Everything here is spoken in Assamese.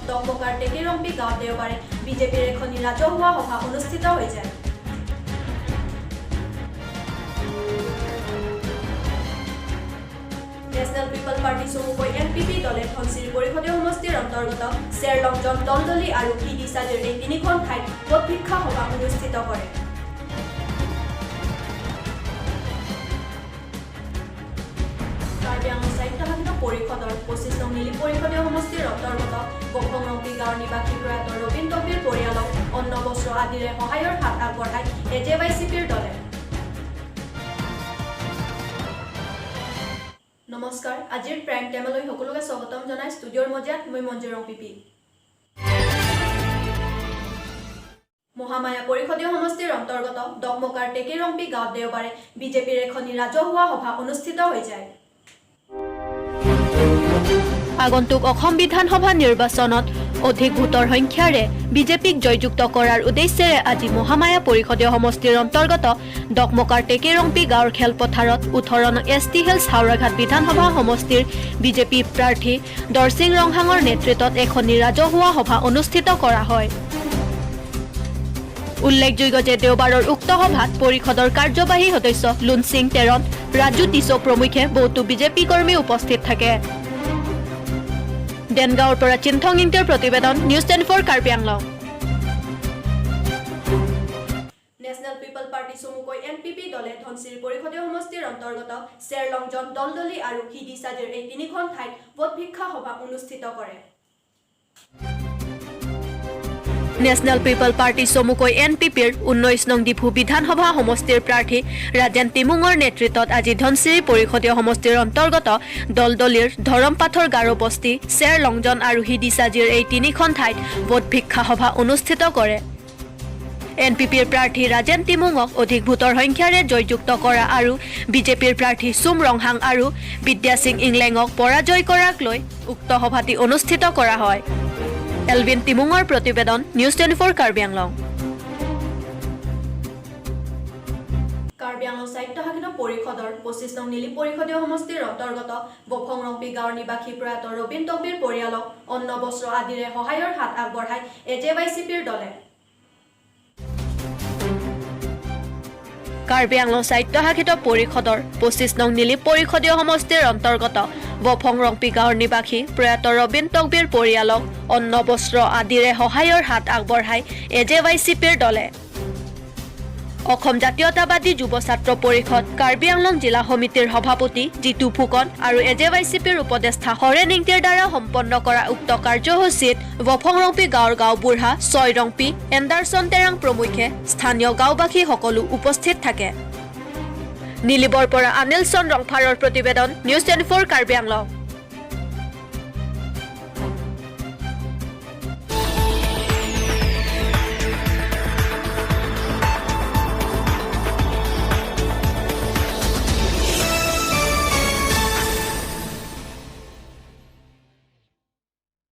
দমকাৰ টেকিৰম্পি গাঁৱত দেওবাৰে বিজেপিৰ এখন ৰাজহুৱা সভা অনুষ্ঠিত হৈ যায়। নেশ্যনেল পিপল পাৰ্টি চমুকৈ এনপিপি দলে ধনচিৰি পৰিষদীয় সমষ্টিৰ অন্তৰ্গত চেৰলংজন দলদলি আৰু কিডিচাজিৰ এই তিনিখন ঠাইত ভোট ভিক্ষা সভা অনুষ্ঠিত কৰে। কাৰ্বি আংলং স্বায়ত্তশাসিত পৰিষদৰ 25 নং নীলি পৰিষদীয় সমষ্টিৰ অন্তৰ্গত বখংৰংপি গাঁৱৰ নিবাসী প্ৰয়াত ৰবীন তকবীৰ পৰিয়ালক অন্ন বস্ত্ৰ আদিৰে সহায়ৰ হাত আগবঢ়ায় এজেৱাইচিপিৰ দলে। নমস্কাৰ, আজিৰ প্ৰাইম টাইমলৈ সকলোকে স্বাগতম জনাই ষ্টুডিঅ'ৰ মজিয়াত মই মঞ্জুৰং পিপি। মহামায়া পৰিষদীয় সমষ্টিৰ অন্তৰ্গত দমকাৰ টেকিৰম্পি গাঁৱত দেওবাৰে বিজেপিৰ এখন ৰাজহুৱা সভা অনুষ্ঠিত হৈ যায়। আগন্তুক অসম বিধানসভা নিৰ্বাচনত অধিক ভোটৰ সংখ্যাৰে বিজেপিক জয়যুক্ত কৰাৰ উদ্দেশ্যেৰে আজি মহামায়া পৰিষদীয় সমষ্টিৰ অন্তৰ্গত দমকাৰ টেকিৰম্পি গাঁৱৰ খেলপথাৰত 18 নং এছটি হিলছ হাওৰাঘাট বিধানসভা সমষ্টিৰ বিজেপি প্ৰাৰ্থী দৰসিং ৰংহাঙৰ নেতৃত্বত এখন ৰাজহুৱা সভা অনুষ্ঠিত কৰা হয়। উল্লেখযোগ্য যে দেওবাৰৰ উক্ত সভাত পৰিষদৰ কাৰ্যবাহী সদস্য লুনসিং তেৰণ, ৰাজু টিছো প্ৰমুখ্যে বহুতো বিজেপি কৰ্মী উপস্থিত থাকে। দেনগাঁৱৰ পৰা চিন্থং ইংটিৰ প্ৰতিবেদন নিউজ.News কাৰ্বি আংলং। নেশ্যনেল পিপল পাৰ্টি চমুকৈ এনপিপি দলে ধনচিৰি পৰিষদীয় সমষ্টিৰ অন্তৰ্গত চেৰলংজন দলদলি আৰু কিডিচাজিৰ এই তিনিখন ঠাইত ভোট ভিক্ষা সভা অনুষ্ঠিত কৰে। নেশ্যনেল পিপল পাৰ্টি চমুকৈ এনপিপিৰ 19 নং ডিফু বিধানসভা সমষ্টিৰ প্ৰাৰ্থী ৰাজেন তিমুঙৰ নেতৃত্বত আজি ধনচিৰি পৰিষদীয় সমষ্টিৰ অন্তৰ্গত দলদলিৰ ধৰমপাথৰ গাৰো বস্তি, চেৰলংজন আৰু হিডিচাজিৰ এই তিনিখন ঠাইত ভোট ভিক্ষা সভা অনুষ্ঠিত কৰে। এনপিপিৰ প্ৰাৰ্থী ৰাজেন তিমুঙক অধিক ভোটৰ সংখ্যাৰে জয়যুক্ত কৰা আৰু বিজেপিৰ প্ৰাৰ্থী চুম ৰংহাং আৰু বিদ্যা সিং ইংলেঙক পৰাজয় কৰাক লৈ উক্ত সভাটি অনুষ্ঠিত কৰা হয়। এলভিন তিমুঙৰ প্ৰতিবেদন নিউজ.News কাৰ্বি আংলং। কাৰ্বি আংলং স্বায়ত্তশাসিত পৰিষদৰ 25 নং নীলি পৰিষদীয় সমষ্টিৰ অন্তৰ্গত বখংৰংপি গাঁৱৰ নিবাসী প্ৰয়াত ৰবীন তকবীৰ পৰিয়ালক অন্ন বস্ত্ৰ আদিৰে সহায়ৰ হাত আগবঢ়ায় এজেৱাইচিপিৰ দলে। কাৰ্বি আংলং স্বায়ত্তশাসিত পৰিষদৰ 25 নং নীলি পৰিষদীয় সমষ্টিৰ অন্তৰ্গত বখংৰংপি গাঁৱৰ নিবাসী প্ৰয়াত ৰবীন তকবীৰ পৰিয়ালক অন্ন বস্ত্ৰ আদিৰে সহায়ৰ হাত আগবঢ়ায় এজেৱাইচিপিৰ দলে। অসম জাতীয়তাবাদী যুৱ ছাত্ৰ পৰিষদ কাৰ্বি আংলং জিলা সমিতিৰ সভাপতি জিতু ফুকন আৰু এজেৱাইচিপিৰ উপদেষ্টা হৰেন ইংটিৰ দ্বাৰা সম্পন্ন কৰা উক্ত কাৰ্যসূচীত বখংৰংপি গাঁৱৰ গাঁওবুঢ়া ছয়ৰংপি এণ্ডাৰছন তেৰাং প্ৰমুখ্যে স্থানীয় গাঁওবাসী সকলো উপস্থিত থাকে। নীলিবৰ পৰা অনিল চন্দ্ৰ ৰংফাৰৰ প্ৰতিবেদন নিউজ.News কাৰ্বি আংলং।